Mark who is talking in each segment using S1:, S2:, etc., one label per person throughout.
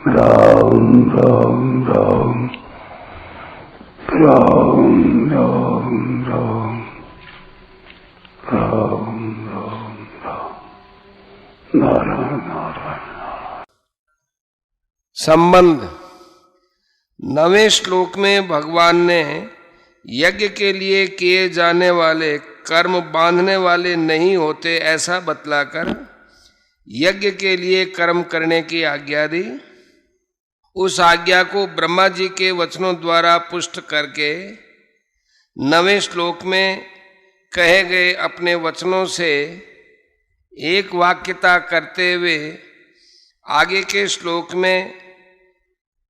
S1: राम राम राम राम राम राम राम राम राम नारायण नारायण।
S2: संबंध 9वें श्लोक में भगवान ने यज्ञ के लिए किए जाने वाले कर्म बांधने वाले नहीं होते ऐसा बतलाकर यज्ञ के लिए कर्म करने की आज्ञा दी। उस आज्ञा को ब्रह्मा जी के वचनों द्वारा पुष्ट करके 9वें श्लोक में कहे गए अपने वचनों से एक वाक्यता करते हुए आगे के श्लोक में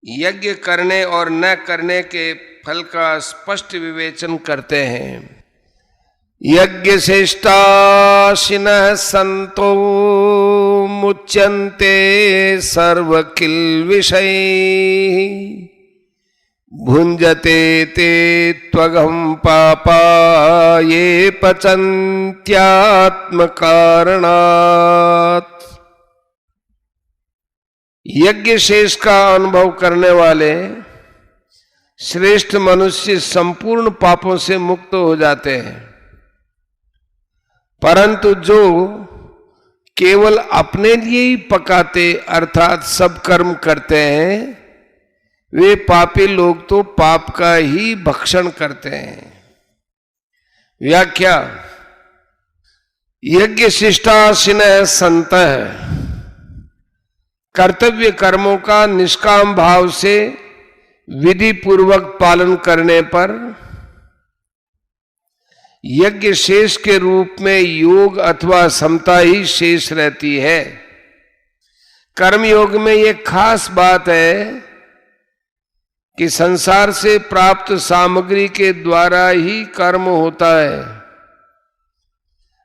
S2: यज्ञ करने और न करने के फल का स्पष्ट विवेचन करते हैं। यज्ञ श्रेष्ठाशिनः संतो मुच्यन्ते सर्व किल विषय भुंजते ते त्वगम पापा ये पचन्त्यात्म कारणात्। यज्ञ शेष का अनुभव करने वाले श्रेष्ठ मनुष्य संपूर्ण पापों से मुक्त हो जाते हैं, परंतु जो केवल अपने लिए ही पकाते अर्थात सब कर्म करते हैं वे पापी लोग तो पाप का ही भक्षण करते हैं। व्याख्या। यज्ञ शिष्टाशिनः संतः कर्तव्य कर्मों का निष्काम भाव से विधि पूर्वक पालन करने पर यज्ञ शेष के रूप में योग अथवा समता ही शेष रहती है। कर्मयोग में यह खास बात है कि संसार से प्राप्त सामग्री के द्वारा ही कर्म होता है,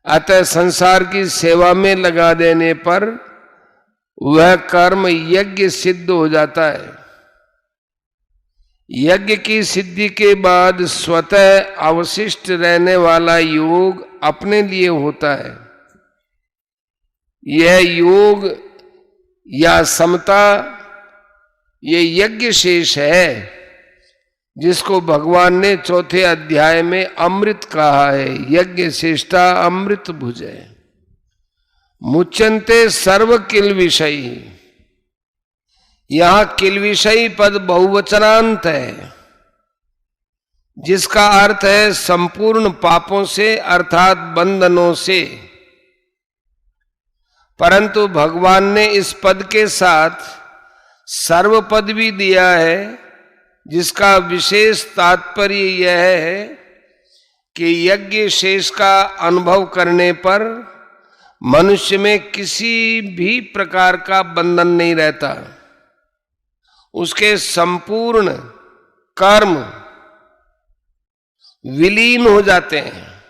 S2: अतः संसार की सेवा में लगा देने पर वह कर्म यज्ञ सिद्ध हो जाता है। यज्ञ की सिद्धि के बाद स्वतः अवशिष्ट रहने वाला योग अपने लिए होता है। यह योग या समता ये यज्ञ शेष है जिसको भगवान ने 4थे अध्याय में अमृत कहा है। यज्ञ श्रेष्ठा अमृत भुजय मुच्यन्ते सर्व किल विषयी। यहां किल विषयी पद बहुवचनांत है जिसका अर्थ है संपूर्ण पापों से अर्थात बंधनों से, परंतु भगवान ने इस पद के साथ सर्व पद भी दिया है जिसका विशेष तात्पर्य यह है कि यज्ञ शेष का अनुभव करने पर मनुष्य में किसी भी प्रकार का बंधन नहीं रहता। उसके संपूर्ण कर्म विलीन हो जाते हैं।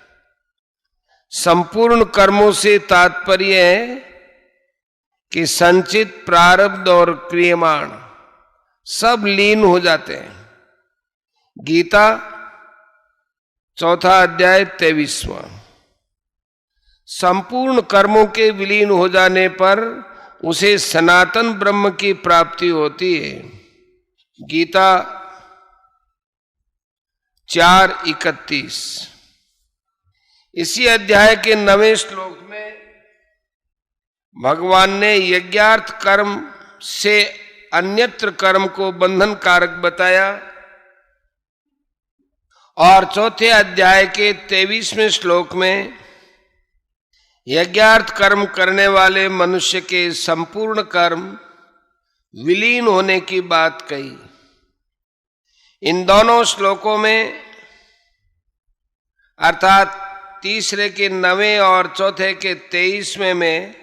S2: संपूर्ण कर्मों से तात्पर्य है कि संचित प्रारब्ध और क्रियमाण सब लीन हो जाते हैं। गीता 4था अध्याय 23वां। संपूर्ण कर्मों के विलीन हो जाने पर उसे सनातन ब्रह्म की प्राप्ति होती है। गीता 4:31। इसी अध्याय के 9वें श्लोक में भगवान ने यज्ञार्थ कर्म से अन्यत्र कर्म को बंधन कारक बताया और 4थे अध्याय के 23वें श्लोक में यज्ञार्थ कर्म करने वाले मनुष्य के संपूर्ण कर्म विलीन होने की बात कही। इन दोनों श्लोकों में अर्थात तीसरे के 9वें और चौथे के 23वें में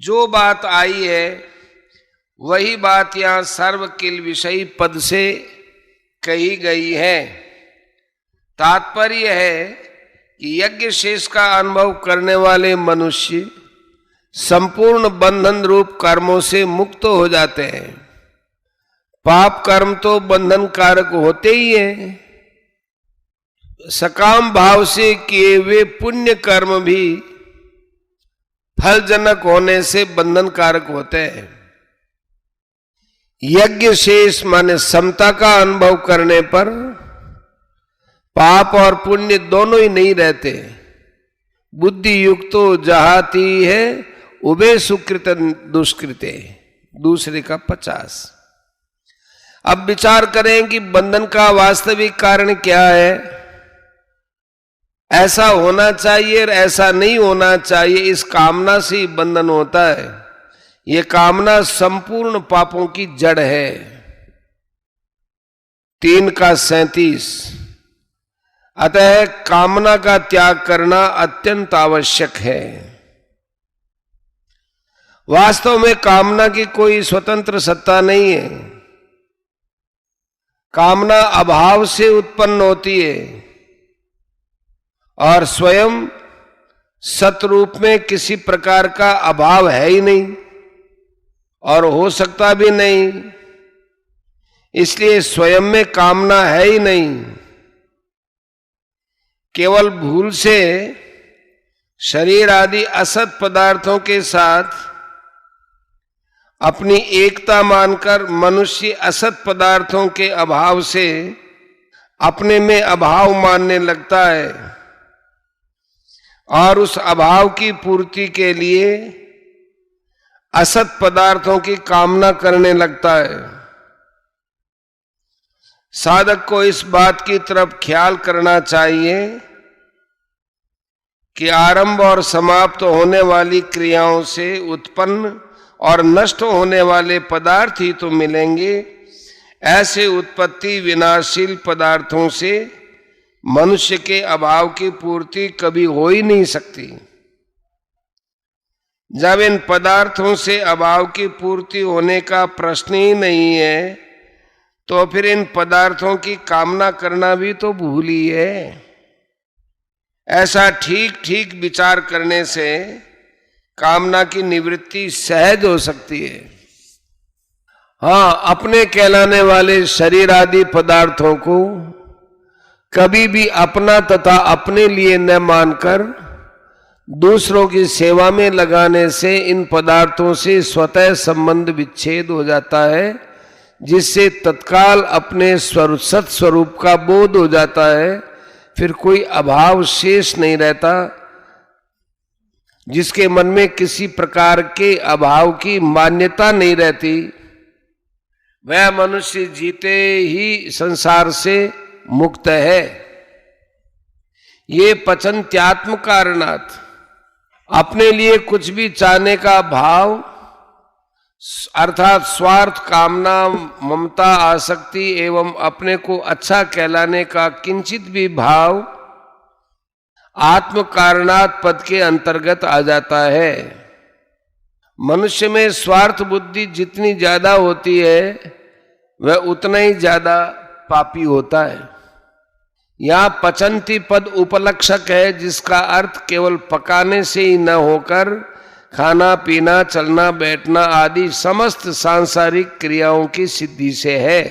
S2: जो बात आई है वही बात यहां सर्व किल विषयी पद से कही गई है। तात्पर्य है कि यज्ञ शेष का अनुभव करने वाले मनुष्य संपूर्ण बंधन रूप कर्मों से मुक्त हो जाते हैं। पाप कर्म तो बंधन कारक होते ही हैं। सकाम भाव से किए हुए पुण्य कर्म भी फलजनक होने से बंधन कारक होते हैं। यज्ञ शेष माने समता का अनुभव करने पर पाप और पुण्य दोनों ही नहीं रहते। बुद्धि युक्तो जहाती है उबे सुकृत दुष्कृते, दूसरे का 50। अब विचार करें कि बंधन का वास्तविक कारण क्या है। ऐसा होना चाहिए और ऐसा नहीं होना चाहिए, इस कामना से ही बंधन होता है। यह कामना संपूर्ण पापों की जड़ है। 3 का 37। अतः कामना का त्याग करना अत्यंत आवश्यक है। वास्तव में कामना की कोई स्वतंत्र सत्ता नहीं है। कामना अभाव से उत्पन्न होती है और स्वयं सतरूप में किसी प्रकार का अभाव है ही नहीं और हो सकता भी नहीं। इसलिए स्वयं में कामना है ही नहीं। केवल भूल से शरीर आदि असत पदार्थों के साथ अपनी एकता मानकर मनुष्य असत पदार्थों के अभाव से अपने में अभाव मानने लगता है और उस अभाव की पूर्ति के लिए असत पदार्थों की कामना करने लगता है। साधक को इस बात की तरफ ख्याल करना चाहिए कि आरंभ और समाप्त होने वाली क्रियाओं से उत्पन्न और नष्ट होने वाले पदार्थ ही तो मिलेंगे। ऐसे उत्पत्ति विनाशील पदार्थों से मनुष्य के अभाव की पूर्ति कभी हो ही नहीं सकती। जब इन पदार्थों से अभाव की पूर्ति होने का प्रश्न ही नहीं है तो फिर इन पदार्थों की कामना करना भी तो भूल ही है। ऐसा ठीक ठीक विचार करने से कामना की निवृत्ति सहज हो सकती है। हाँ, अपने कहलाने वाले शरीर आदि पदार्थों को कभी भी अपना तथा अपने लिए न मानकर दूसरों की सेवा में लगाने से इन पदार्थों से स्वतः संबंध विच्छेद हो जाता है, जिससे तत्काल अपने सत स्वरूप का बोध हो जाता है। फिर कोई अभाव शेष नहीं रहता। जिसके मन में किसी प्रकार के अभाव की मान्यता नहीं रहती, वह मनुष्य जीते ही संसार से मुक्त है। ये पचन्त्यात्म कारणात् अपने लिए कुछ भी चाहने का भाव अर्थात स्वार्थ, कामना, ममता, आसक्ति एवं अपने को अच्छा कहलाने का किंचित भी भाव आत्म कारणात् पद के अंतर्गत आ जाता है। मनुष्य में स्वार्थ बुद्धि जितनी ज्यादा होती है वह उतना ही ज्यादा पापी होता है। यहां पचंती पद उपलक्षक है, जिसका अर्थ केवल पकाने से ही न होकर खाना पीना, चलना बैठना आदि समस्त सांसारिक क्रियाओं की सिद्धि से है।